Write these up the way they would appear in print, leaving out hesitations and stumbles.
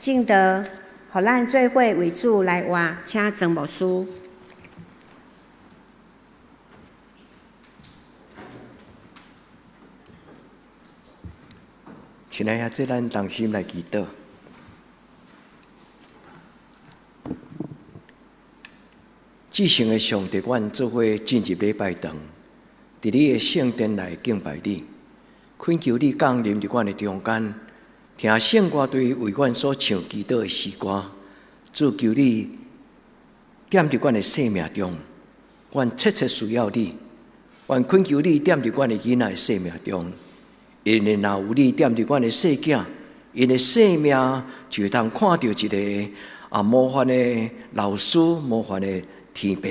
敬德，互咱做伙为主来活，请曾牧师。亲爱的，咱同心来祈祷。至圣的上帝，阮做伙进入礼拜堂，伫你的圣殿内敬拜你，恳求你降临伫阮的中间，听圣歌队为阮所唱祈祷的诗歌，主求你点伫阮的生命中，阮切切需要你，阮恳求你点伫阮的囡仔的生命中。因为若有你踮伫阮的世囝，因的生命就会通看到一个模范的老师，模范的天父。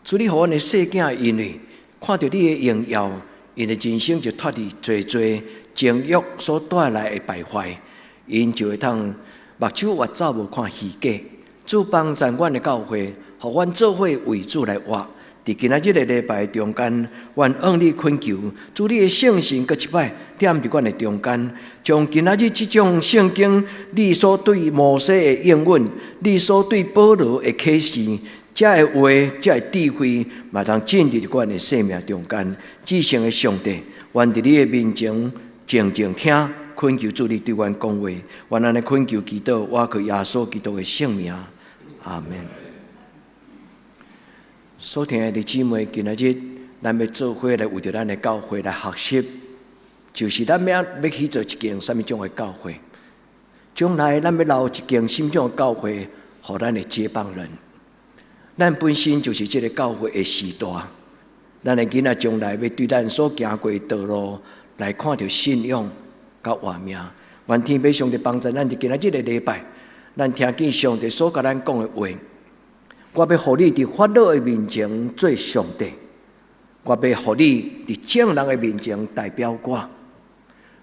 主你互阮的世囝，因为看到你的荣耀，因的人生就脱离侪侪情欲所带来的败坏，因就会通目睭越走无看虚假。主帮助阮的教会，互阮做伙为主来活。伫今仔日的礼拜中间，愿向你恳求，主你的圣神搁一摆踮伫阮的中间，将今仔日即种圣经你所对摩西的应允，你所对保罗的启示，这个话，这个智慧，嘛通进入阮的生命中间。至圣的上帝，愿伫你的面前静静听，恳求主你对阮讲话，愿安尼恳求祈祷，我靠耶稣基督的圣名，阿门。所听的姊妹，今仔日咱要做伙来为着咱的教会来学习，就是咱要去做一件什么种的教会。将来咱要留一件什么种的教会，予咱的接班人。咱本身就是这个教会的时代，咱的囡仔将来要对咱所行过的道路来看到信仰甲活命。愿天父上帝帮助咱伫今仔日的礼拜，咱听见上帝所甲咱讲的话。我要互你伫法老的面前做上帝，我要互你伫正人的面前代表我，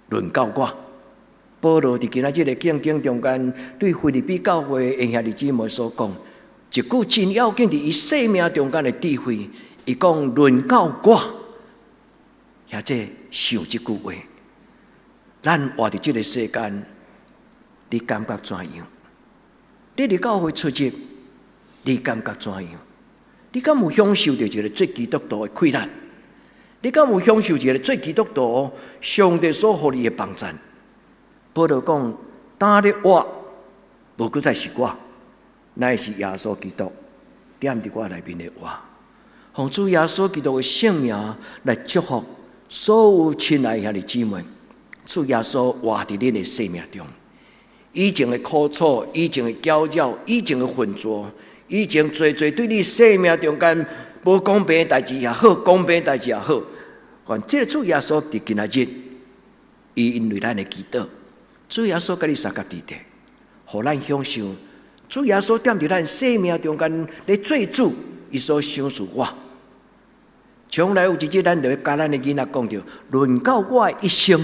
论到我。保罗伫今仔日的圣经中间，对腓立比教会的兄弟姊妹所讲，一句真要紧伫伊生命中间的智慧，伊讲论到我，或者想这句话，咱活伫这个世间，你感觉怎样？你伫教会出入？你感觉怎样？你敢有享受到一个做基督徒的快乐？你敢有享受一个做基督徒上帝所予你的帮助？保罗讲：当你我，无搁再是我，乃是耶稣基督踮伫我内面的我。奉主耶稣基督的圣名来祝福所有亲爱兄弟姊妹，主耶稣活伫恁的生命中，以前的苦楚，以前的搅扰，以前的浑浊。以前侪对你生命中间无公平的代志也好，公平的代志也好，愿这个主耶稣伫今仔日，伊因为咱的祈祷，主耶稣甲你三甲地地，互咱享受主耶稣踮伫咱生命中间咧做主，伊所享受我。将来有一日，咱就要甲咱的囡仔讲着，论到我的一生，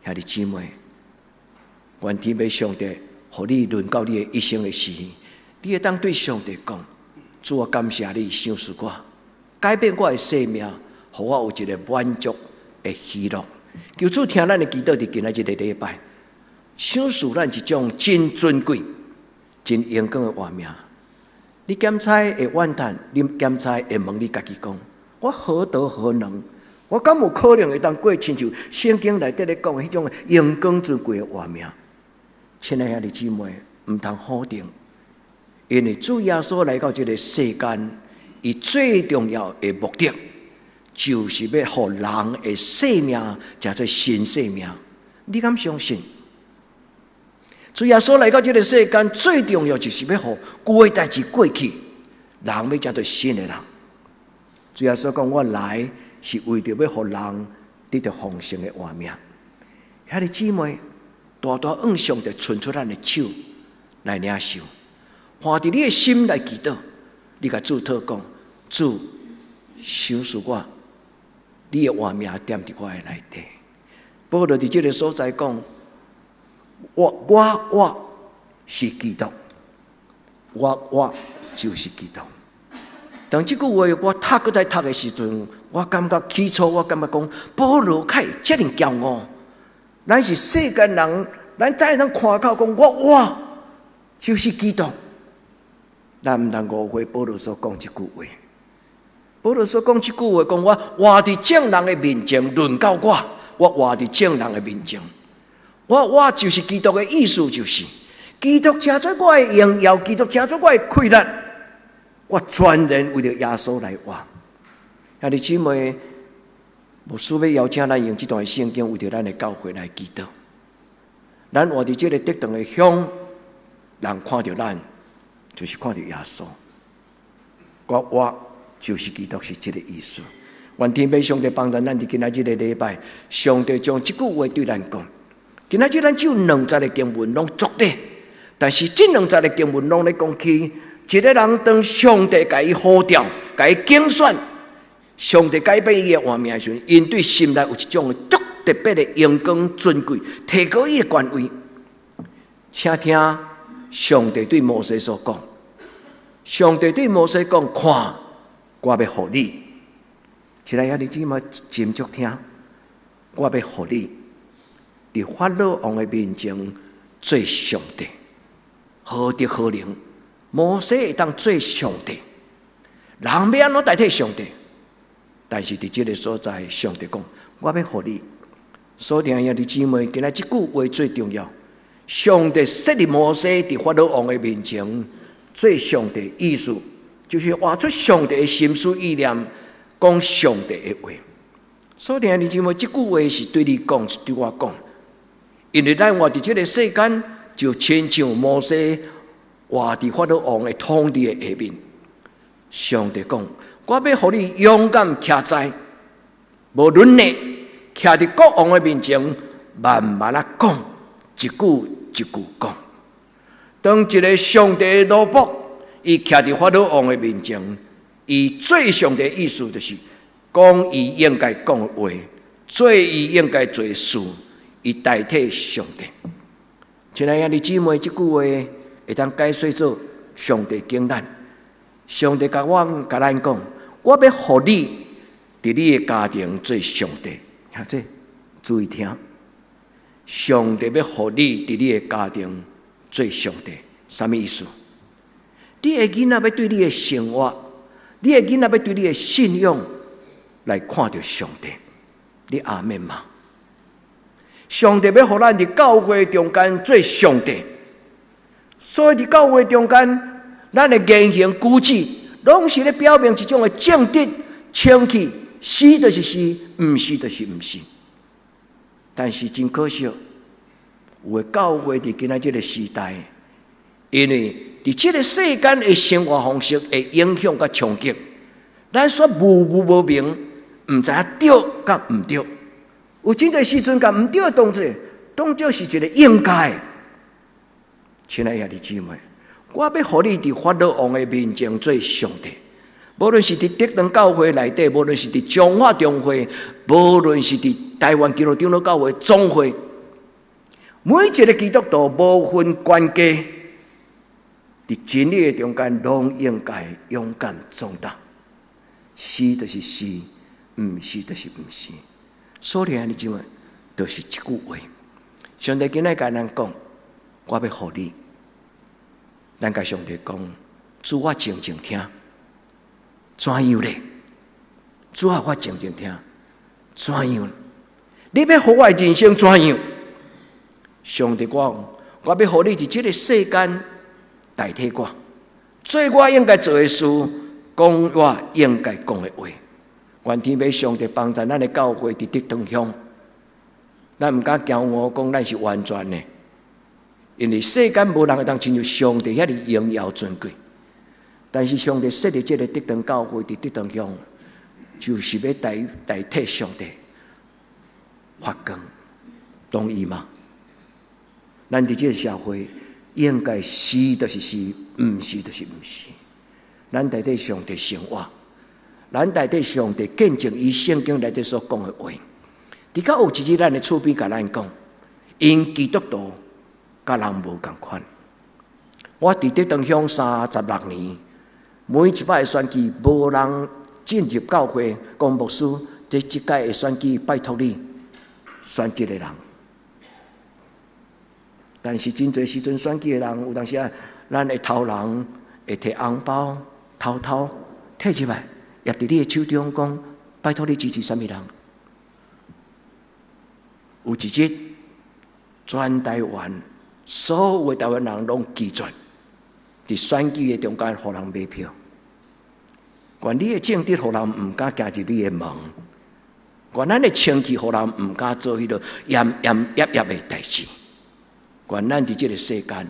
兄弟姊妹，愿天父上帝，互你论到你的一生的事。你会当对上帝讲：主，我感谢你赏赐我，改变我的生命，互我有一个满足的喜乐。求主听咱的祈祷，伫今仔日的礼拜，赏赐咱一种真尊贵、真荣光的画面。你检查会怨叹，你检查会问你家己讲：我何德何能？我敢有可能会当过亲像圣经内底咧讲的迄种荣光尊贵的画面？亲爱的姊妹，毋通否定。因为主耶稣来到这个世间，伊最重要的目的，就是要互人的生命叫做新生命。你敢相信？主耶稣来到这个世间，最重要就是要互旧的代志过去，人要叫做新的人。主耶稣讲：我来是为着要互人得到丰盛的活命。兄弟姊妹，大大向上帝伸出咱的手来领受。换伫你的心来祈祷，你甲主祷讲：主，赏赐我，你的活命踮伫我的内底。保罗伫这个所在讲：我是基督，我就是基督。当这句话我读再读的时阵，我感觉起初我感觉讲，保罗开这样骄傲，咱是世间人咱再能夸口讲我就是基督。咱毋通误会保罗所讲一句话。保罗所讲一句话，讲我活伫众人的面前，论到我活伫众人的面前，我就是基督的意思，就是基督成做我的荣耀，基督成做我的快乐，我全然为了耶稣来活。兄弟姊妹，牧师要邀请咱用这段圣经，为着咱的教会来祈祷。咱活伫这个得胜的乡，人看到咱，就是看到耶稣。我就是基督，是这个意思。愿天父上帝帮助咱伫今仔日的礼拜，上帝将这句话对咱讲。今仔日咱只有200个经文拢足的，但是这200个经文拢咧讲起一个人当上帝甲伊呼召、甲伊拣选，上帝改变伊的活命的时阵，因对心内有一种足特别的荣光尊贵，提高伊的官位。请听上帝对摩西所讲。上帝对摩西讲：看，我要互你。一个兄弟姊妹斟酌听，我要互你，伫法老王的面前做上帝，何德何能？摩西会当做上帝，人要安怎代替上帝？但是伫这个所在，上帝讲：我要互你。所以兄弟姊妹，今仔这句话最重要。上帝设立摩西伫法老王的面前做上帝，意思就是活出上帝的心思意念，讲上帝的话。所以兄弟姊妹，这句话是对你讲，是对我讲。因为咱活伫这个世间，就亲像摩西活伫法老王的统治的下面。上帝讲：我要互你勇敢徛在，无论呢，徛伫国王的面前，慢慢啊讲，一句一句讲。当一个上帝的奴仆，伊徛伫法老王的面前，伊最上帝的意思就是讲伊应该讲的话，做伊应该做的事，伊代替上帝。亲爱的姊妹，这句话会当解说做上帝经咱。上帝甲咱讲：我要互你伫你的家庭做上帝。看这，注意听。上帝要互你伫你的家庭做上帝，什么意思？你的囡仔要对你的生活，你的囡仔要对你的信仰来看到上帝。你阿们吗？上帝要互咱伫教会中间做上帝，所以伫教会中间，咱的言行举止，拢是咧表明一种的正直、清气，是就是是，毋是就是毋是。但是真可惜，有的教会伫今仔这个时代，因为伫这个世间的生活方式会影响甲冲击，咱说无明，毋知影对甲毋对。有真侪时阵，甲毋对的当作是一个应该。亲爱的姊妹，我要互你伫法老王的面前做上帝。无论是伫德能教会内底，无论是伫中华中会，无论是伫台湾基督长老教会总会，每一个基督徒无分关系，伫真理的中间，拢应该勇敢壮大。是就是是，毋是就是毋是。所以，兄弟姊妹，就是一句话。上帝今日甲咱讲：我要互你。咱甲上帝讲：主我静静听。怎样咧？主啊，我静静听。怎样？你要互我的人生怎样？上帝讲：我要互你伫这个世间代替我，做我应该做的事，讲我应该讲的话。愿天父上帝帮助咱的教会伫德堂乡，咱毋敢骄傲讲咱是完全的，因为世间无人会当亲像上帝遐尼荣耀尊贵。但是上帝设立这个德堂教会伫德堂乡，就是要代替上帝发光，同意吗？咱伫这个社会应该是就是是，毋是就是毋是。咱代替上帝生活，咱代替上帝见证伊圣经内底所讲的话。伫较有一日，咱的厝边甲咱讲，因基督徒甲人无共款。我伫德堂乡36年。每一摆的选举，无人进入教会，讲牧师，这一届的选举，拜托你选一个人。但是真侪时阵选举的人，有当时啊，咱会偷人，会摕红包偷偷摕入来，也伫你的手中讲，拜托你支持什么人？有一日，全台湾所有的台湾人拢拒绝伫选举的中间，互人买票。管你的政治，互人唔敢行入你的门；管咱的清气，互人唔敢做迄个严的代志。管咱伫这个世间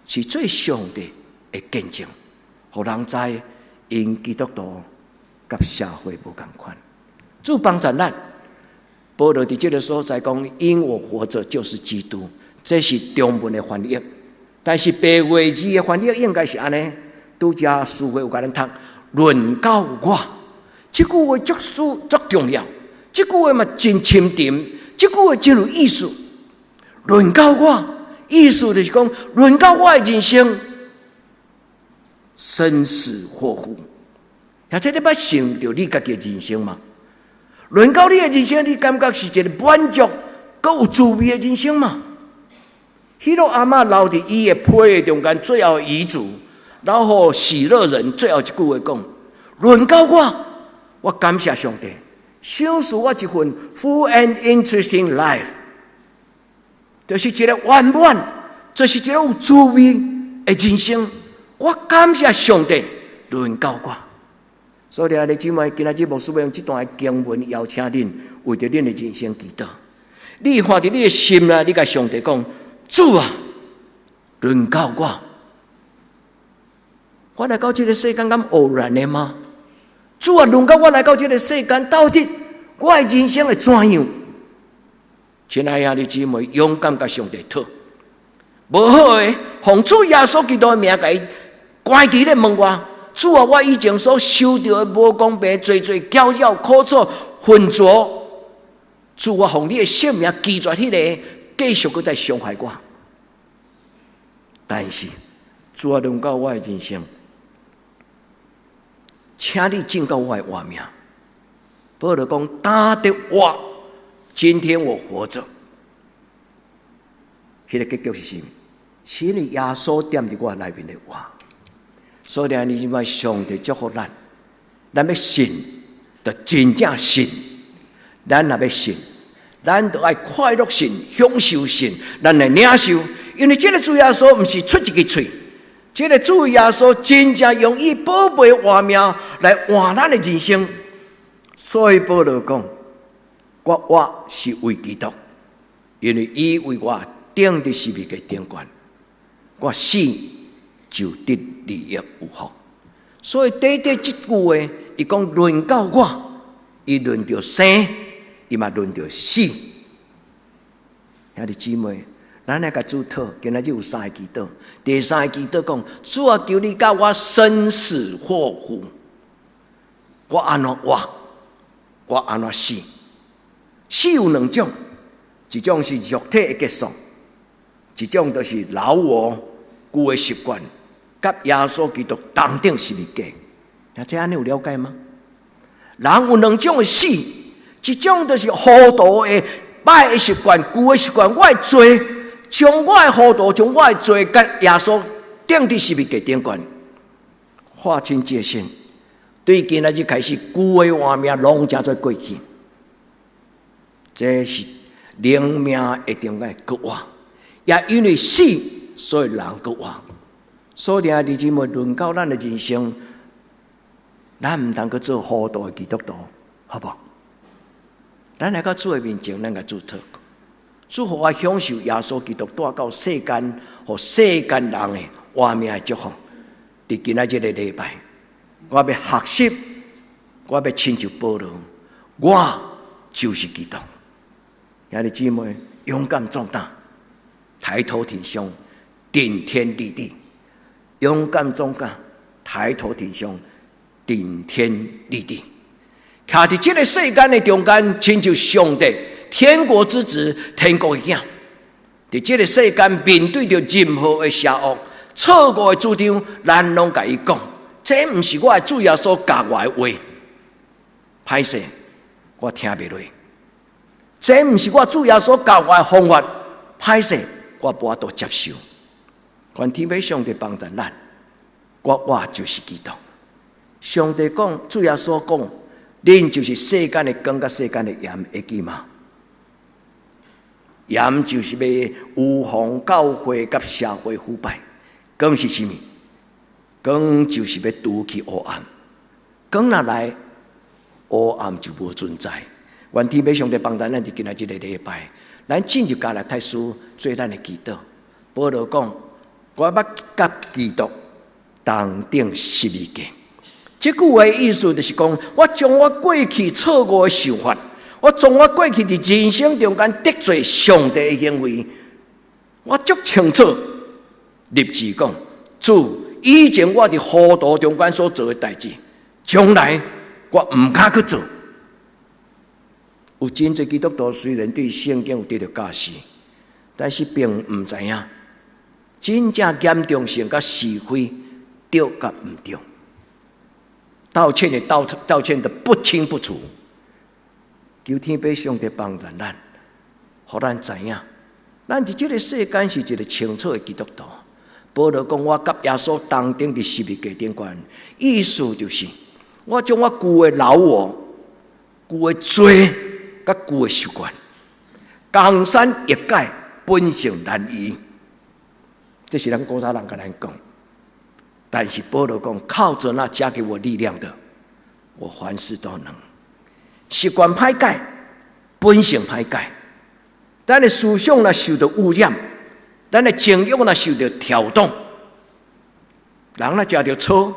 是最上帝的见证，互人知因基督徒甲社会无共款。主帮助咱，保罗伫这个所在讲：“因我活着就是基督。”这是中文的翻译，但是白话字的翻译应该是安尼。拄则书会有甲咱读。论到我，这句话足重要，这句话嘛真深沉，这句话真有意思。论到我，意思就是讲，论到我的人生，生死祸福。或者你捌想到你家己的人生吗？论到你的人生，你感觉是一个满足、佮有滋味的人生吗？迄个阿嬷留伫伊的批的中间，最后遗嘱。然后喜乐人最后一句话讲：论到我感谢上帝，享受我一份 full and interesting life， 就是一个圆满，就是一个有滋味的人生。我感谢上帝，论到我。所以，弟兄姊妹，今仔日牧师要用这段经文邀请恁，为着恁的人生祈祷。你放伫你的心内，你甲上帝讲：主啊，论到我。我来到这个世间，敢偶然的吗？主啊，轮到我来到这个世间，到底我的人生会怎样？亲爱的姊妹，勇敢甲上帝讨。无好的，奉主耶稣基督的名，甲伊关起咧问我：主啊，我以前所受到的无公平、罪搅扰、苦楚、浑浊，主啊，奉你的性命拒绝迄个，继续搁再伤害我。但是，主啊，轮到我的人生。请你拯救我的活命。保罗讲：打得我，今天我活着。迄个结局是什么？是因为耶稣踮伫我内面的活。所以你今上帝祝福咱，咱要信，就真正信。咱若要信，咱就爱快乐信、享受信，咱来领受。因为这个主耶稣不是出一个嘴。这个主耶稣真正用伊宝贝活命来换咱的人生，所以保罗讲：我活是为基督，因为伊为我钉伫十字架顶悬，我死就得利益有福。所以短短这句话，伊讲论到我，伊论到生，伊嘛论到死。兄弟姊妹。咱来甲主讨，今仔日有三个祈祷。第三个祈祷讲：主啊，求你教我生死祸福，我安怎活，我安怎死。死有两种，一种是肉体的结束，一种就是老我旧的习惯，甲耶稣基督同定十字架。这安尼有了解吗？人有两种的死，一种就是糊涂的歹的习惯、旧的习惯，我会做。将我的糊涂，将我的罪，甲耶稣钉伫十字架顶悬，划清界限。对今仔日开始，旧的活命拢正做过去。这是灵命的中间搁活，也因为死，所以人搁活。所以弟兄姊妹，论到咱的人生，咱唔通去做糊涂的基督徒，好不好？咱来到主的面前，咱甲主祷。主互我享受耶稣基督带到世间，互世间人的活命的祝福。伫今仔日的礼拜，我要学习，我要亲像保罗，我就是基督。兄弟姊妹，勇敢壮大，抬头挺胸，顶天立地。勇敢壮大，抬头挺胸，顶天立地。徛伫这个世间的中间，亲像上帝。天国之子，天国的囝，在这个世间面对着任何的邪恶、错误的主张，咱拢甲伊讲，这不是我的主耶稣教我的话，歹势，我听袂落。这不是我主耶稣教我的方法，歹势，我无都接受。愿天父上帝帮助咱，我就是基督。上帝讲，主耶稣讲，恁就是世间的光，甲世间的盐，会记吗？盐就是要预防教会甲社会腐败，光是什么？光就是要除去黑暗。光若来，黑暗就无存在。愿天父上帝帮助咱伫今仔日个礼拜，咱进入加拉太书做咱的祈祷。保罗讲，我要甲基督同顶十字架。这句话的意思就是讲，我将我过去错误的想法，我从我过去伫人生中间得罪上帝的行为，我足清楚立志讲，主，以前我伫糊涂中间所做的代志，将来我唔敢去做。有真侪基督徒虽然对圣经有得到教示，但是并唔知影真正严重性甲是非对甲唔对。道歉的不清不楚，求天父上帝帮助咱，互咱知影，咱伫这个世间是一个清楚的基督徒。保罗讲，我甲耶稣同顶伫十字架顶悬，意思就是我将我旧的老我、旧的罪、甲旧的习惯，江山易改，本性难移。这是咱古早人甲咱讲。但是保罗讲，靠着那加给我力量的，我凡事都能。习惯歹改，本性歹改，咱的思想若受到污染，咱的情欲若受到挑动，人若食到草，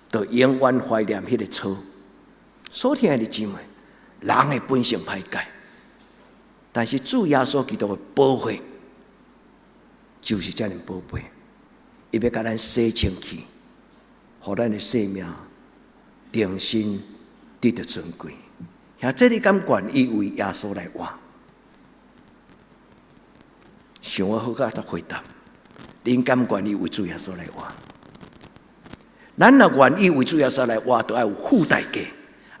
就永远怀念迄个草。所听的姊妹，人的本性歹改，但是主耶稣基督的宝血，就是这样宝贝。伊要甲咱洗清气，互咱的生命重新得到尊贵。像这你敢愿意为耶稣来活？想我好甲他回答：恁敢愿意为主耶稣来活？咱若愿意为主耶稣来活，就要有付代价，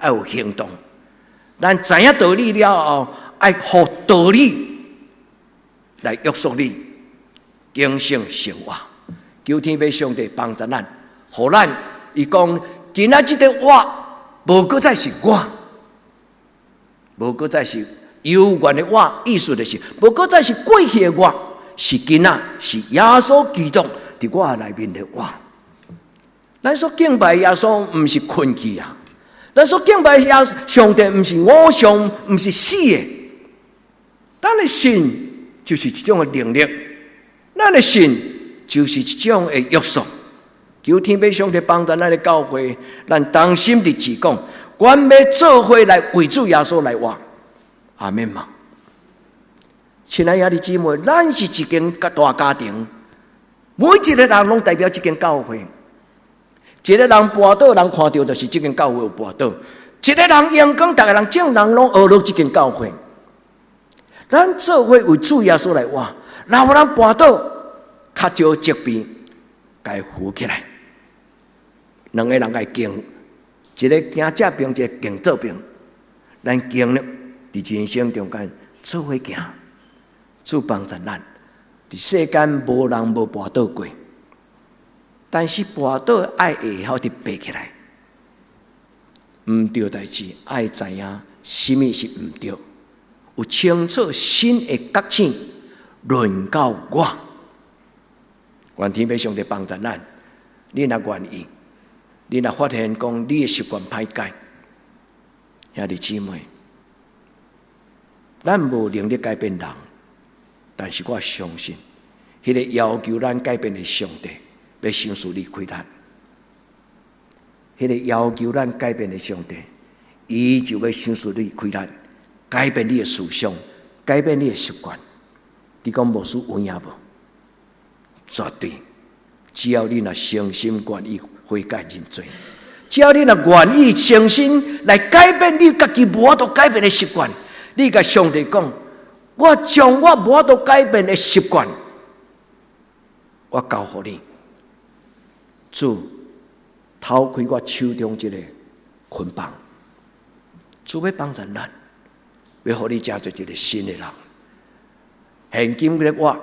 要有行动。咱知影道理了后，要互道理来约束你，谨慎生活。求天父上帝帮助咱，互咱伊讲，今仔日的我，无搁再是我，无搁再是有缘的我，意思就是，无搁再是过去的我，是今仔是耶稣基督伫我内面的我。咱所敬拜耶稣，毋是困去啊！咱所敬拜耶上帝，毋是偶像，毋是死的。咱的信就是一种的能力，咱的信就是一种的约束。求天父上帝帮助咱的教会，咱同心立志讲，阮要做伙来为主耶稣来活。阿们嘛！亲爱的姊妹，咱是一间大家庭，每一个人拢代表一间教会。一个人跋倒，人看到就是这间教会有跋倒；一个人阳光，大家人正人拢学落这间教会。咱做伙为主耶稣来活，若有人跋倒，较少疾病，该扶起来。两个人该行，一个行这边，一个行这边。咱行了，伫人生中间做伙行，主帮助咱。伫世间无人无跋倒过，但是跋倒爱会晓得爬起来。毋对代志，爱知影什么是毋对，有清楚新的觉醒，轮到我。愿天父上帝帮助咱，你若愿意，你若发现讲你的习惯歹改，兄弟姊妹，咱无能力改变人，但是我相信，迄个要求咱改变的上帝，要伸手离开咱。迄个要求咱改变的上帝，伊就要伸手离开咱，改变你的思想，改变你的习惯。你讲无事有影无？绝对，只要你若诚心愿意悔改认罪，只要你若愿意诚心来改变你家己无法度改变的习惯，你甲上帝讲，我将我无法度改变的习惯，我交予你。主，抛开我手中这个捆绑，主要帮助咱，要予你加做一个新的人。现今咧活，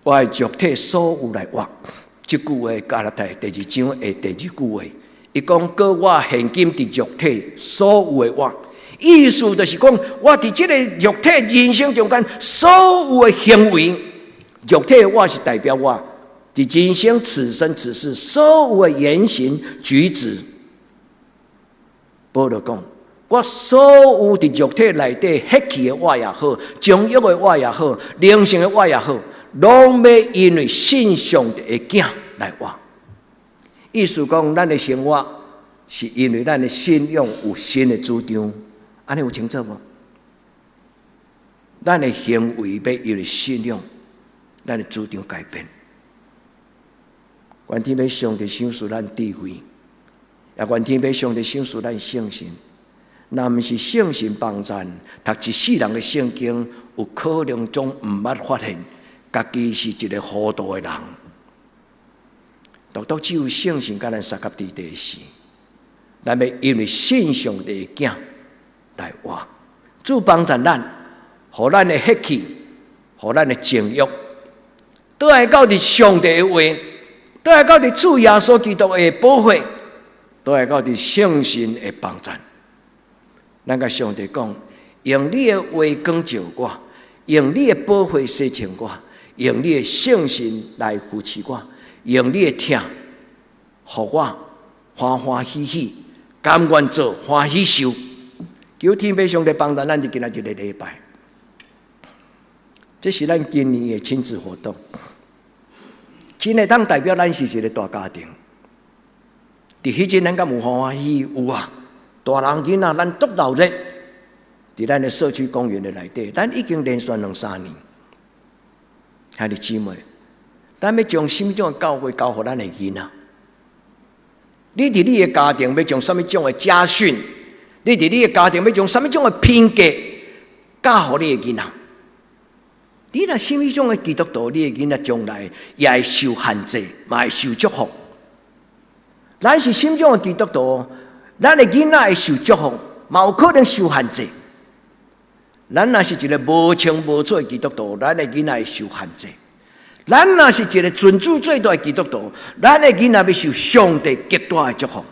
我的肉体所有来活。这句话加拉太第2章的第2句话，伊讲过我现今伫肉体所有的活，意思就是讲我伫这个肉体人生中间所有的行为，肉体的我是代表我伫人生此生此世所有的言行举止。保罗讲，我所有伫肉体内底血气的我也好，情欲的我也好，灵性的我也好，拢要因为信上帝的囝来活。意思讲，咱的生活是因为咱的信仰有新的主张，安尼有清楚无？咱的行为要因为信仰，咱的主张改变。愿天要上帝赏赐咱智慧，也愿天要上帝赏赐咱圣心。若毋是圣心帮咱，读一世人的圣经，有可能总毋捌发现家己是一个糊涂的人。独独只有圣心甲咱三合地的事，咱要因为信上帝的囝来活，主帮助咱，互咱的血气，互咱的情欲，都会到伫上帝的话，都会到伫主耶稣基督的保护，都会到伫圣神的帮助。咱甲上帝讲，用你的话光照我，用你的保护洗净我，用你的圣神来扶持我，用你的听，互我欢欢喜喜，甘愿做，欢喜受。求天父上帝帮助咱伫今仔日的礼拜，这是咱今年的亲子活动。亲的当代表咱是一个大家庭，伫迄阵咱敢有欢欢喜喜有啊？大人囡仔，咱督导日，伫咱的社区公园的内底，咱已经连续2-3年。兄弟姊妹，咱要将什么种的教诲教予咱的囡仔？你伫你的家庭要将什么种的家训？你伫你的家庭要将什么种的品格教予你的囡仔？你若什么种的基督徒，你的囡仔将来也会受限制，嘛会受祝福。咱是什么种的基督徒？咱的囡仔会受祝福，嘛有可能受限制。咱若是一个无清无楚的基督徒，咱的囡仔会受限制。咱若是一个尊主最大的基督徒，咱的囡仔要受上帝极大的祝福。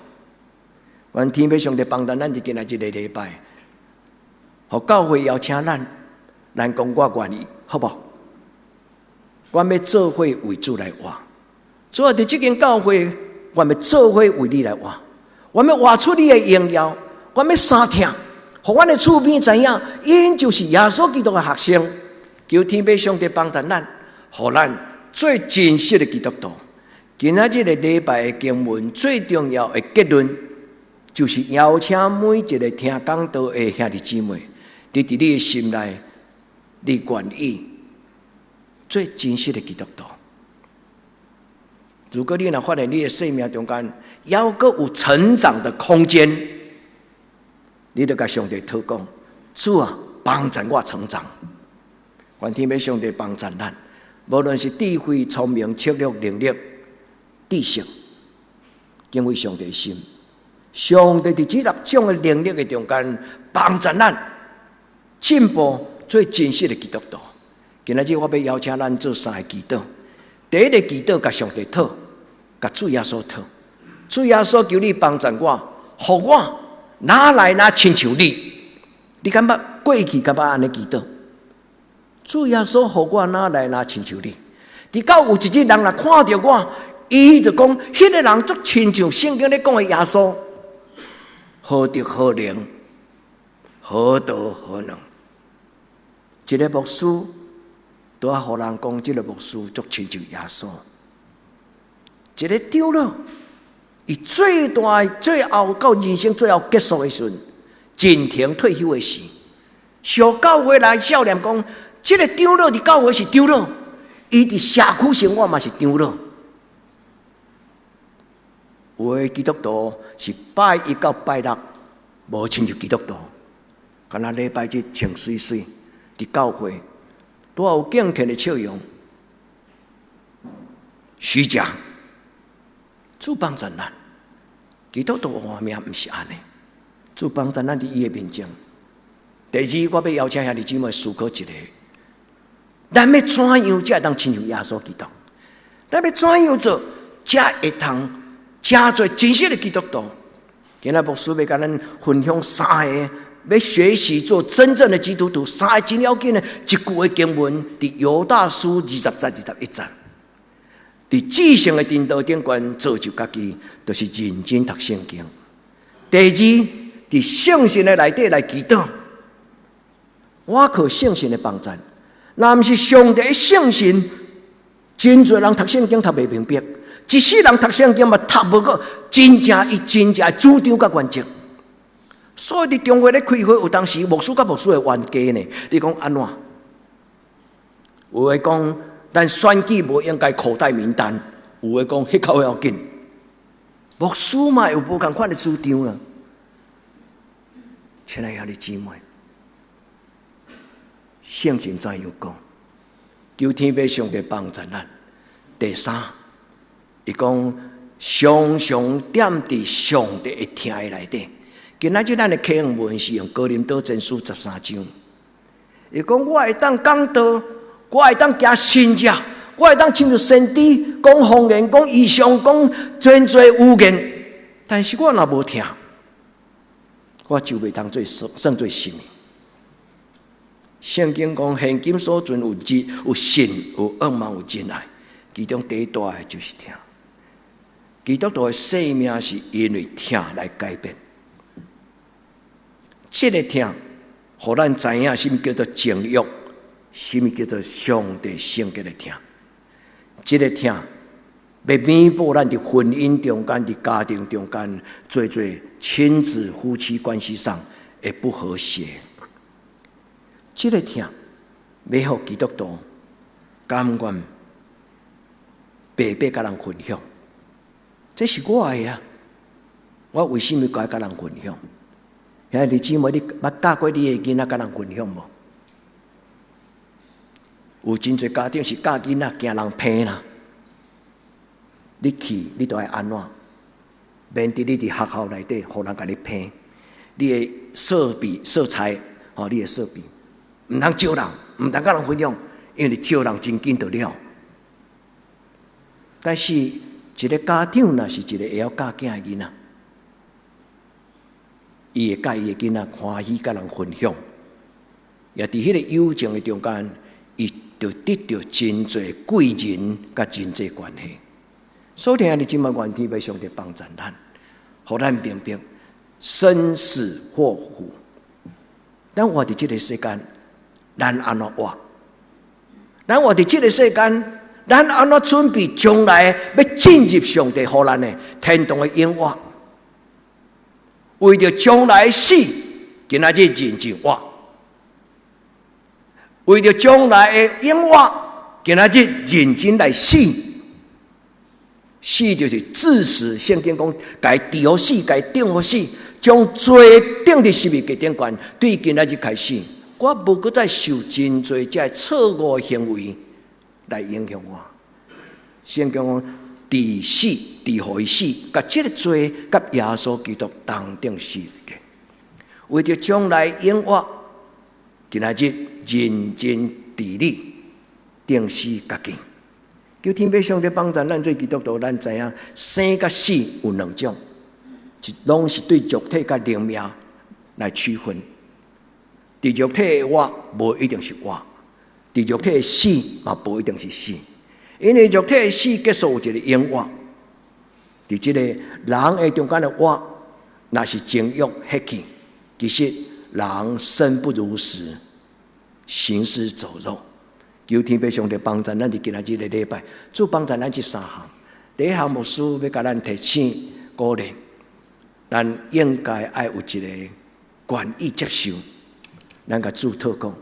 愿天父上帝帮助咱伫今仔日的礼拜，互教会邀请咱讲我愿意，好不好？我要做伙为主来活。主啊，伫这间教会，我要做伙为你来活。我要活出你的荣耀，我要三听，互阮的厝边知影，因就是耶稣基督的学生。求天父上帝帮助咱，互咱最真实的基督徒。今仔日的礼拜的经文最重要的结论，就是邀请每一个听讲道的兄弟姊妹，你伫你的心内，你愿意最真实的基督徒。如果你若发现你的生命中间还阁有成长的空间，你就甲上帝祷告，主啊，帮助我成长。愿天父上帝帮助咱，无论是智慧、聪明、策略、能力、知识，敬畏上帝的心。上帝伫这6种的能力的中间，帮助咱进步最真实的基督徒。今仔日我要邀请咱做3个祈祷。第一个祈祷，甲上帝讨，甲主耶稣讨。主耶稣求你帮助我，互我哪来哪亲像你。你感觉过去敢捌安尼祈祷？主耶稣互我哪来哪亲像你。直到有一日人若看到我，伊就讲，迄个人足亲像圣经咧讲的耶稣，何德何能，何道何能。一个牧师都要互人讲，这个牧师足亲像耶稣。一个长老，伊最大最后到人生最后结束的时阵，进庭退休的时，小教会来少年讲，这个长老伫教会是长老，伊伫社区生活嘛是长老。有的基督徒是拜1到拜6，无亲像基督徒，敢若礼拜日穿水水，伫教会都有敬虔的笑容，虚假。主帮助咱，基督徒的画面不是安尼。主帮助咱伫伊的面前。第二，我要邀请兄弟姊妹思考一个咱要怎样才会当亲像耶稣基督？咱要怎样做才会当真做真实的基督徒？今日牧师要甲咱分享3个，要学习做真正的基督徒3个真要紧的一句的经文，伫犹大书20章21节。伫至圣的程度顶悬造就家己，就是认真读圣经。第二，伫圣神的内底来祈祷，我靠圣神的帮助。若毋是上帝的圣神，真侪人读圣经读袂明白，一世人读圣经嘛读无过，真正主张甲原则。所以伫中国咧开会，有当时牧师甲牧师会冤家呢。你讲安怎？有诶讲，咱选举无应该口袋名单；有诶讲，迄较要紧。牧师嘛有无共款的主张啊？亲爱的兄弟姊妹，圣经怎样讲？求天父上帝帮助咱。第3，伊讲常常踮伫上帝的听的内底。今仔日咱的启蒙文是用哥林多前书13章。伊讲我会当讲道，我会当行神迹，我会当亲像先知讲方言、讲异象、讲真侪有言，但是我若无听，我就袂当算做神。圣经讲现今所存有信、有仰望、有真爱，其中第一大的就是听。基督徒的生命是因为听来改变。这个听，互咱知影什么叫做情欲，什么叫做上帝圣洁的听。这个听，要弥补咱伫婚姻中间、伫家庭中间，做亲子夫妻关系上的不和谐。这个听，要互基督徒甘愿白白甲人分享。这是我的啊！我为什么该甲人分享？兄弟姊妹，你捌教过你的囡仔甲人分享无？有真侪家庭是教囡仔惊人骗啦。你去，你都要安怎？免得你伫学校内底，互人甲你骗。你的色彩，你的色笔，毋通招人，毋通甲人分享，因为你招人真紧就了。但是一个家长若是一个会晓教囝的囡仔，伊会甲伊的囡仔欢喜甲人分享，也伫迄个友情的中间，伊就得到真侪贵人甲人际关系。所以兄弟姊妹，愿天父上帝帮助咱，互咱明白生死祸福。咱活伫这个世间，咱安怎活？咱活伫这个世间，咱安怎准备将来要进入上帝予咱的天堂的永活？为着将来死，今仔日认真活；为着将来的永活，今仔日认真来死。死就是致死，圣经讲，该治好死，该定好死，将罪定伫十字架顶悬。对今仔日开始，我无搁再受真侪这错误的行为来影响我。圣经讲，治死，治好伊死，甲这个罪，甲耶稣基督同定死的。为着将来永活，今仔日认真治理，定死家己。求天父上帝帮助咱做基督徒，咱知影生甲死有2种，一拢是对肉体甲灵命来区分。伫肉体的活无一定是活，伫肉体的死嘛无一定是死，因为肉体的死结束有一个永活。伫这个人的中间的活，若是情欲黑气，其实人生不如死，行尸走肉。求天父上帝帮助咱伫今仔日的礼拜，主帮助咱这3项。第一项，牧师要甲咱提醒鼓励，咱应该爱有一个愿意接受，咱甲主祷告，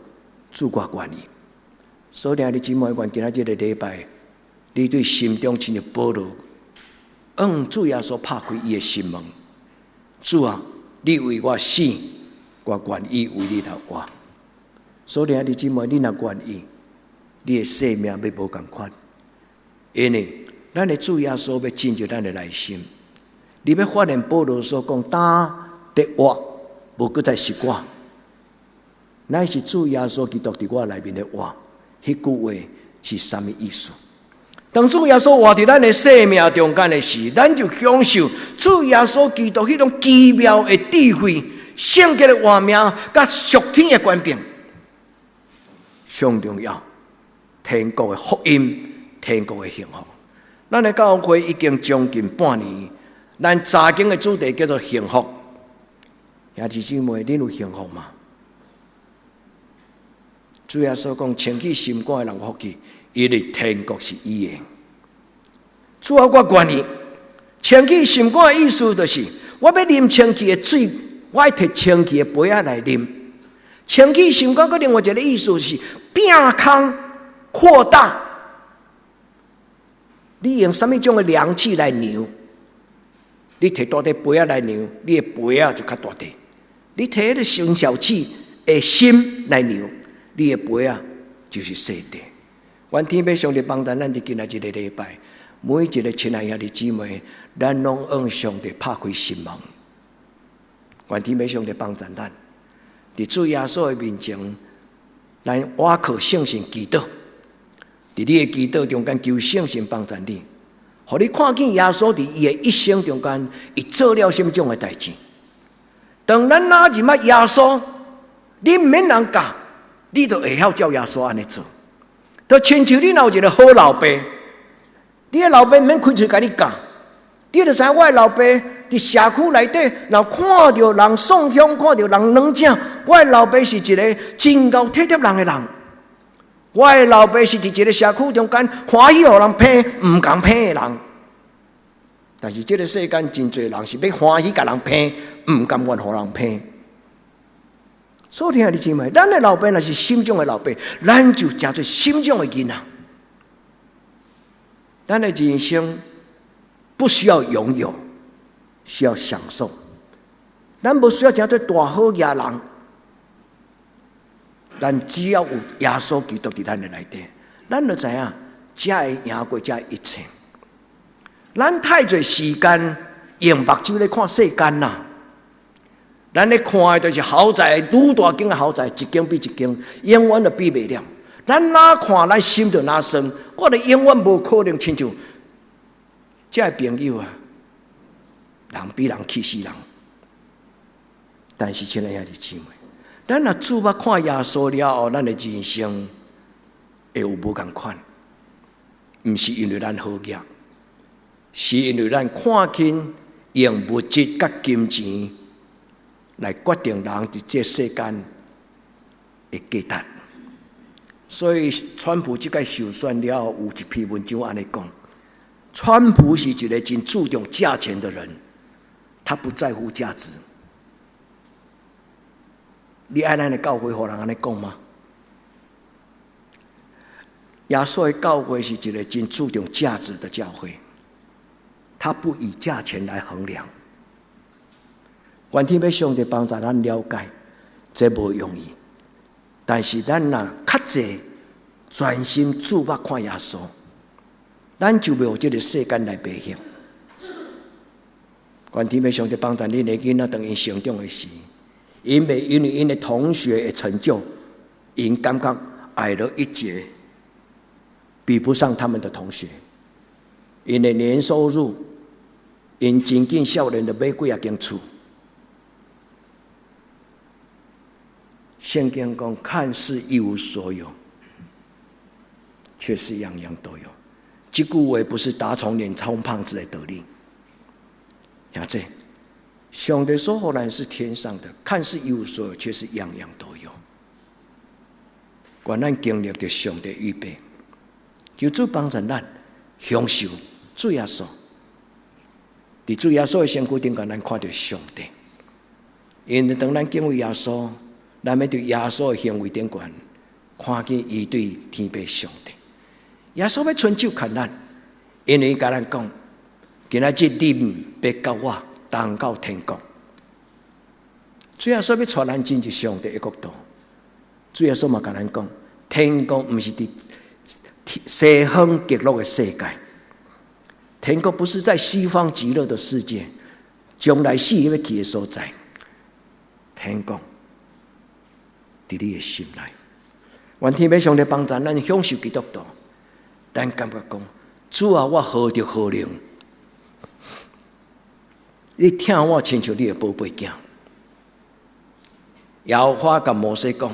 主我愿意。所以，你姊妹，愿今仔日的礼拜，你对心中亲像保罗，主耶稣拍开伊的心门，主啊，你为我死，我愿意为你来活。所以，你姊妹，你若愿意。你的生命要无共款，因为咱的主耶稣要进入咱的内心。你要发现保罗所讲，他的活无搁再是我，乃是主耶稣基督伫我内面的活。迄句话是啥物意思？当主耶稣活伫咱的生命中间的时，咱就享受主耶稣基督迄种奇妙的智慧、圣洁的画面，甲属天的权柄，上重要，天国的福音，天国的幸福。咱的教会已经将近半年，咱查经的主题叫做幸福。兄弟姊妹，恁有幸福吗？主耶稣讲，清起心肝的人有福气，因为天国是伊的。主啊，我愿意清起心肝的意思，就是我要啉清气的水，我要摕清气的杯仔来啉。清起心肝，佮另外一个意思是变空扩大。你用什么种的量器来量？你摕大块杯仔来量，你的杯仔就较大块；你摕迄个小小器的心来量，你的杯仔就是小块。愿天父上帝帮咱，咱伫今仔日个礼拜，每一个亲爱兄弟姊妹，咱拢向上帝拍开心门。愿天父上帝帮助咱，伫主耶稣的面前，咱倚靠圣神祈祷。伫你的祈祷中间，求圣神帮助你，互你看见耶稣伫伊的一生中间，伊做了什么种的代志。当咱拿入啊耶稣，你毋免人教，你就会晓照耶稣安尼做。就亲像你若有一个好老爸，你的老爸毋免开嘴甲你教，你就知我的老爸伫社区内底，若看到人送香，看到人软正，我的老爸是一个真够体贴人的人。我的老爸是伫一个社区中间欢喜互人骗，唔敢骗的人。但是这个世间真侪人是要欢喜甲人骗，唔甘愿互人骗。所以听弟姊妹，咱的老爸若是心中的老爸，咱就真做心中的囡仔。咱的人生不需要拥有，需要享受。咱无需要真做大好野人。咱只要有耶稣基督伫咱的内底，咱就知影，才会赢过这一切。咱太侪时间用目睭咧看世间啦，咱咧看的就是豪宅，愈大间的豪宅，一间比一间，永远都比袂了。咱哪看，咱心就哪酸。我哋永远无可能亲像这朋友啊，人比人气死人。但是亲爱的姊妹，咱若主捌看耶稣了后，咱的人生会有无同款。毋是因为咱好业，是因为咱看见用物质甲金钱来决定人伫这世间的价值。所以川普即届受选了后，有一篇文章安尼讲：川普是一个真注重价钱的人，他不在乎价值。你爱咱的教会，互人安尼讲吗？耶稣的教会是一个真注重价值的教会，他不以价钱来衡量。愿天父上帝帮助咱了解，这无容易。但是咱若较济专心注目看耶稣，咱就袂有这个世间来背向。愿天父上帝帮助恁的囡仔，当因成长的时，因为因的同学的成就，因感觉矮了一截，比不上他们的同学。因的年收入，因真紧少年的买几啊间厝。圣经讲，看似一无所有，却是样样都有。这句话不是打肿脸充胖子的得力。兄弟，上帝所予咱是天上的，看似一无所有，却是样样都有。愿咱经历着上帝预备，求主帮助咱享受主耶稣。伫主耶稣的身躯顶间，咱看到上帝。因为当咱敬畏耶稣，咱要对耶稣的行为顶悬，看见伊对天父上帝。耶稣要伸手看咱，因为伊甲咱讲：今仔日你要甲我同到天国。主耶稣要带咱进入上帝的国度。主耶稣嘛甲咱讲：天国不是伫西方极乐的世界，天国不是在西方极乐的世界，将来死要去的所在。天国伫你的心内，愿天父上帝帮助咱享受基督徒，咱感觉讲，主啊，我何德何能？你听我亲像你的宝贝囝。耶和华甲摩西讲：“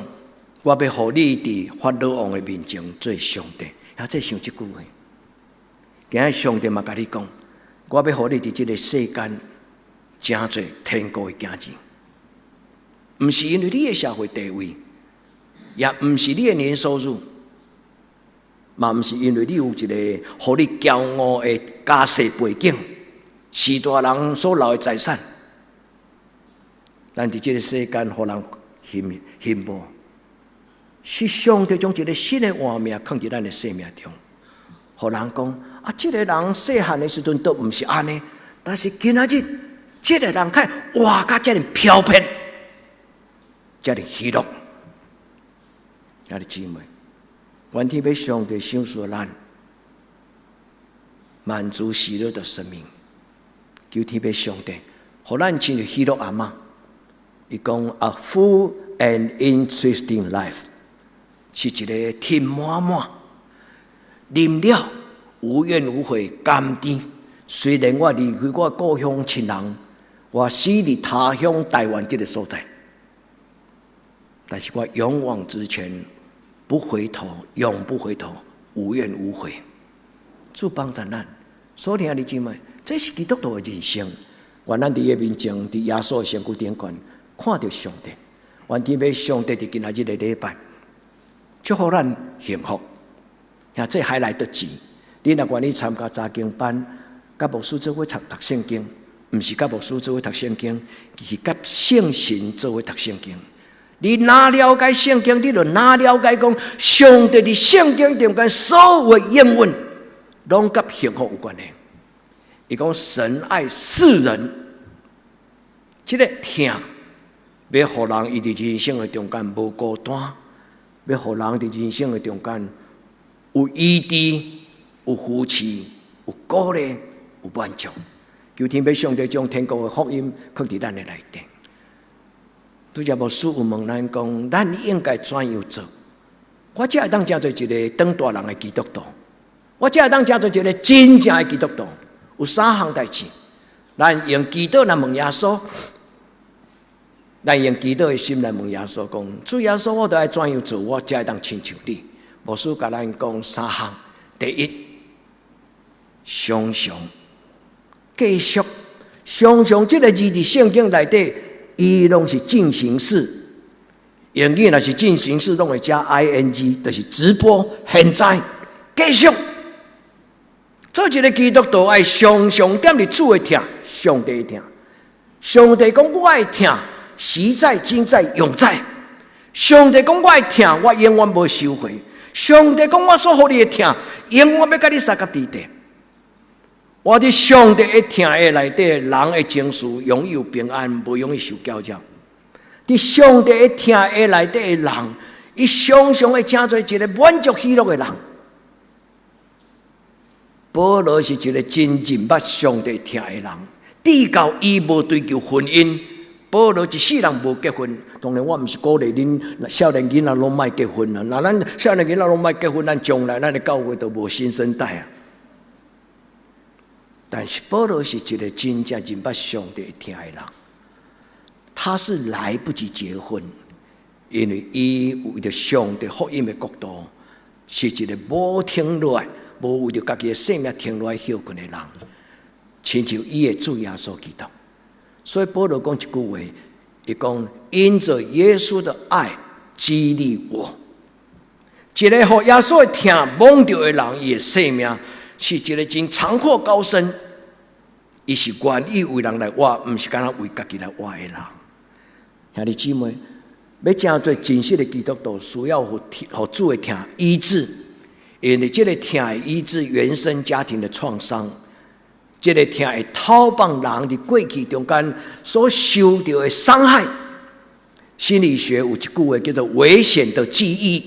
我要互你伫法老王的面前做上帝。”也再想这句话。今日上帝嘛甲你讲：“我要互你伫这个世间真做天国的子子。”毋是因为你的社会地位，也毋是你的年收入，嘛毋是因为你有一个互你骄傲的家世背景，是大人所留的财产。咱伫这个世间，互人羡慕，是上帝将一个新的画面放伫咱的生命中，互人讲啊，这个人细汉的时阵都毋是安尼，但是今仔日，这个人看活甲遮尔飘撇，遮尔喜乐。兄弟姊妹，愿天父上帝赏赐咱满足喜乐的生命，求天父上帝，互咱进入喜乐阿妈。伊讲 a full and interesting life， 是一个甜满满、啉了无怨无悔、甘甜。虽然我离开我故乡亲人，我死伫他乡台湾这个所在，但是我勇往直前，不回头，永不回头，无怨无悔。主帮助咱，所听的姊妹，这是基督徒的人生。愿咱伫个面前，伫耶稣的身躯顶悬。看到上帝，愿天父上帝伫今仔日的礼拜，祝福咱幸福。这还来得及。你若愿意参加查经班，甲牧师做伙读圣经，毋是甲牧师做伙读圣经，是甲圣神做伙读圣经。你哪了解圣经，你就哪了解讲上帝伫圣经中间所有的应允，拢甲幸福有关系。伊讲神爱世人，这个听。要互人伊伫人生的中间无孤单，要互人伫人生的中间有医治、有扶持、有鼓励、有满足。求天父上帝将天国的福音放伫咱的内底。拄则牧师有问咱讲，咱应该怎样做？我才会当成做一个当大人的基督徒，我才会当成做一个真正的基督徒。有3项代志，咱用祈祷来问耶稣。咱用祈祷的心来问耶稣讲：主耶稣，我都爱怎样做，我才会当亲像你？牧师甲咱讲3项：第一，常常继续，常常这个字伫圣经内底，伊拢是进行式。英语若是进行式，拢会加 ing， 就是直播。现在继续做一个基督徒，爱常常踮伫主的听，上帝的听。上帝讲我爱听。实在、今在、永在。上帝讲我爱听，我永远无收回。上帝讲我所互你的听，永远要甲你三甲地地。我伫上帝的听的内底，人的情绪容易有平安，无容易受搅扰。伫上帝的听的内底的人，伊常常会成做一个满足喜乐的人。保罗是一个真认捌上帝听的人，至到伊无追求婚姻。保罗一世人无结婚，当然我毋是鼓励恁少年囡仔拢莫结婚啦。那咱少年囡仔拢莫结婚，咱将来咱的教会都无新生代啊。但是保罗是一个真正认捌上帝听的人，他是来不及结婚，因为伊为着上帝福音的国度，是一个无停落来、无为着家己的生命停落来休困的人，亲像伊的主耶稣基督。所以保罗讲一句话，伊讲因着耶稣的爱激励我。一个互耶稣的听蒙着的人，伊的生命是一个真长阔高深。伊是愿意为人来活，毋是干那为家己来活的人。兄弟姊妹，要真做真实的基督徒，需要互主的听医治，因为这个听会医治原生家庭的创伤。这个听会讨帮人伫过去中间所受到的伤害。心理学有一句话叫做“危险的记忆”。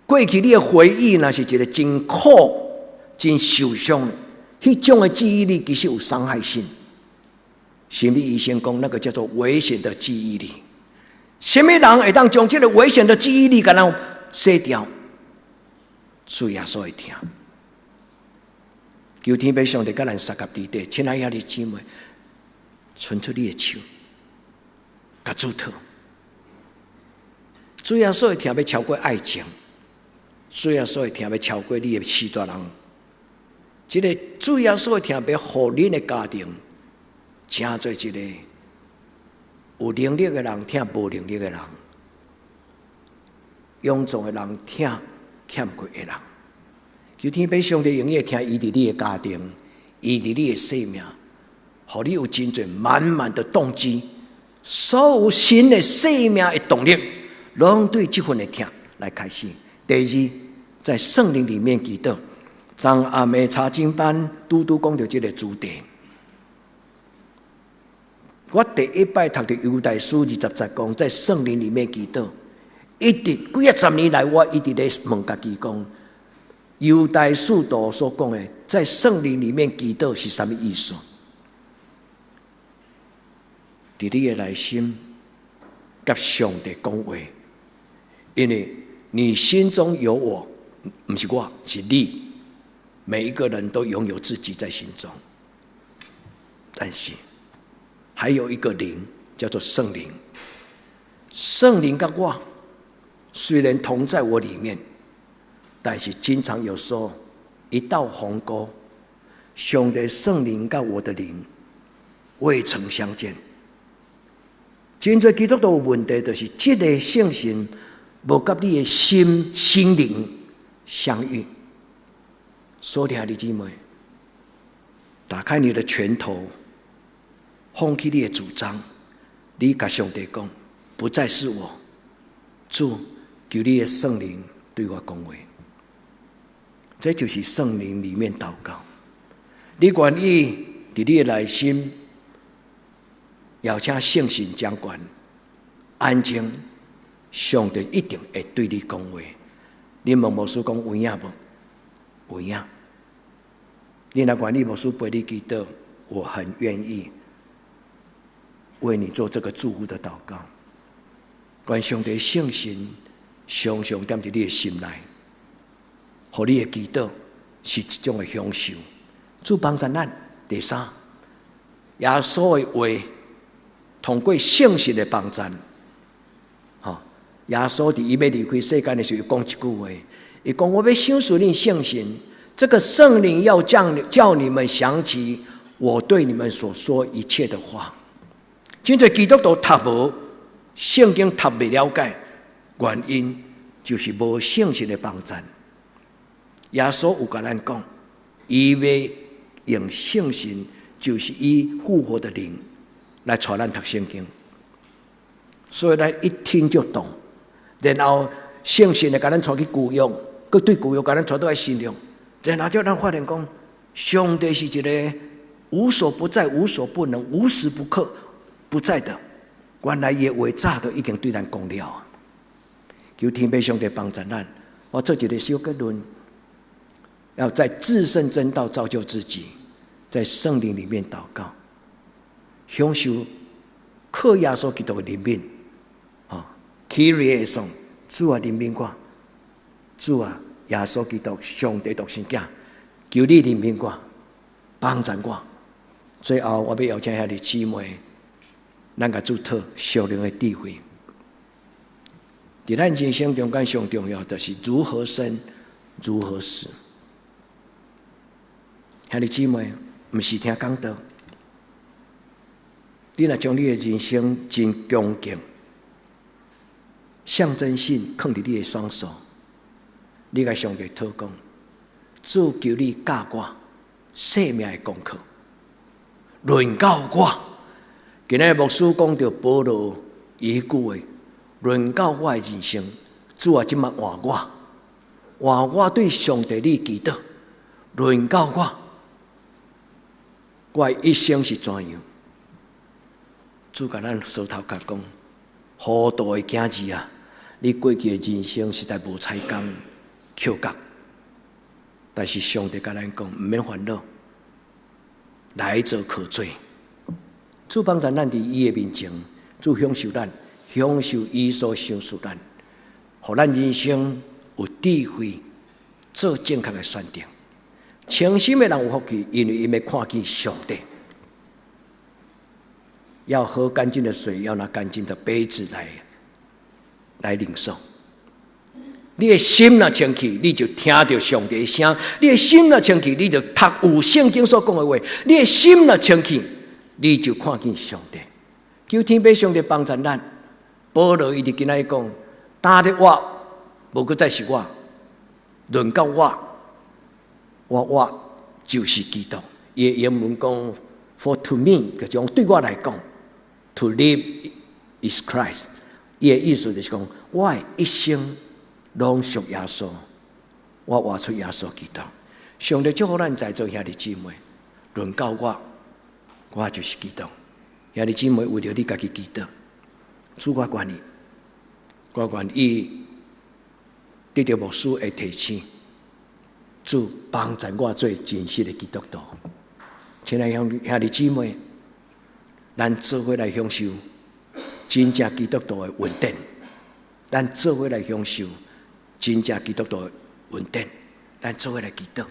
过去你的回忆，那是一个真苦、真受伤的，迄种的记忆力其实有伤害性。心理医生讲，那个叫做危险的记忆力。什么人会当将这个危险的记忆力，敢若洗掉，主耶稣会听。求天父上帝甲咱三甲伫地，亲爱兄弟姊妹，伸出你的手，甲主讨。主耶稣会听要超过爱情，主耶稣会听要超过你的四大人。这个主耶稣会听要互恁的家庭，成做一个有能力的人听无能力的人，勇壮的人听欠缺的人。求天父上帝永远听伊伫你的家庭，伊伫你的生命，互你有真侪满满的动机，所有新的生命的动力，拢对这份的听来开始。第二，在圣灵里面祈祷。昨暗的查经班拄讲到这个主题。我第一摆读到犹大书20节讲，在圣灵里面祈祷，一直几十年来，我一直在问家己讲，犹大书道所讲的，在圣灵里面祈祷是什么意思？在你的内心，跟上帝讲话，因为你心中有我，不是我，是你。每一个人都拥有自己在心中，但是还有一个灵叫做圣灵。圣灵跟我虽然同在我里面，但是经常有时候一道鸿沟，上帝圣灵跟我的灵未曾相见。真侪基督徒有问题，就是这个圣神无跟你的心灵相遇。所以，兄弟姊妹，打开你的拳头，放弃你的主张，你跟上帝讲，不再是我，主，求你的圣灵对我讲话。这就是圣灵里面祷告。你愿意在你的内心，邀请圣神掌管，安静，上帝一定会对你讲话。你问牧师讲有影无？有影。你若愿意牧师陪你祈祷，我很愿意为你做这个祝福的祷告。愿上帝圣神常常踮在你的心内，互你的祈祷是一种的享受。主帮助咱。第三，耶稣的话通过圣神的帮助。耶稣伫伊要离开世间的时候，讲一句话，伊讲：我要享受你圣神。这个圣灵要叫你们想起我对你们所说一切的话。真侪基督徒读无圣经，读不了解，原因就是无圣神的帮助。耶稣有甲咱讲，伊要用圣神，就是以复活的灵来带咱读圣经。所以咱一听就懂，然后圣神来甲咱带去旧约，佮对旧约甲咱带到新约。然后就咱发现讲，上帝是一个无所不在、无所不能、无时不刻不在的。原来伊的话早都已经对咱讲了。求天父上帝帮助咱，我做一个小结论：要在至圣真道造就自己，在圣灵里面祷告，享受靠耶稣基督的怜悯。Kyrie eleison， 主啊，怜悯我，主啊。耶稣基督，上帝独生囝，求你怜悯我，帮助我。最后，我要邀请兄弟姊妹，咱甲主讨属灵的智慧。在咱人生中间上重要，就是如何生，如何死。兄弟姊妹，不是听讲道，你若将你的人生真恭敬、象征性放伫你的双手。你甲上帝讨讲，主求你教我生命的功课，论教我。今日牧师讲到保罗伊句话，论教我的人生，主啊，即马换我对上帝你祈祷，论教我的一生是怎样？主甲咱梳头壳讲，糊涂的囝子啊，你过去的人生实在无彩工。扣角，但是上帝甲咱讲，唔免烦恼，来者可追。主帮助咱伫伊的面前，主享受咱，享受伊所享受咱。互咱人生有智慧，做正确的选择。清心的人有福气，因为伊要看见上帝。要喝干净的水，要拿干净的杯子来领受。你的心若清气，你就听到上帝的声；你的心若清气，你就读有圣经所讲的话；你的心若清气，你就看见上帝。求天父上帝帮助咱。保罗伊就跟咱讲：担的我，无搁再是我；论到我就是基督。伊的英文讲 ：For to me， 就讲对我来讲。To live is Christ， 伊的意思就是讲，我的一生拢属耶稣，我活出耶稣基督。上帝祝福咱在座兄弟姊妹，论到我就是基督。兄弟姊妹为了你家己基督，主我愿意得到牧师的提醒，主帮助我做真实的基督徒。亲爱的兄弟姊妹。咱做伙来享受真正基督徒的稳定，咱做伙来享受真正基督徒的稳定，咱做伙来祈祷。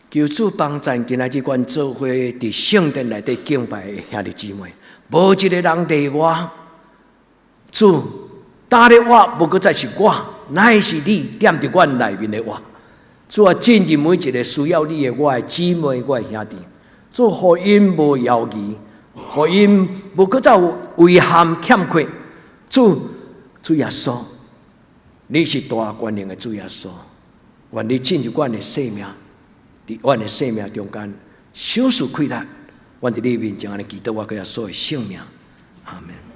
求主帮助今仔日阮做伙伫圣殿内底敬拜的兄弟姊妹，无一个人例外。主，担的我无搁再是我，乃是你点伫阮内面的我。主啊，真是每一个需要你的我的姊妹，我的兄弟。做互因无犹豫，互因无搁再有遗憾欠缺。主耶稣，你是大权能的主耶稣，愿你进入阮的生命，伫阮的生命中间，小事快乐，阮伫你面前安尼祈祷，我个所有性命，阿门。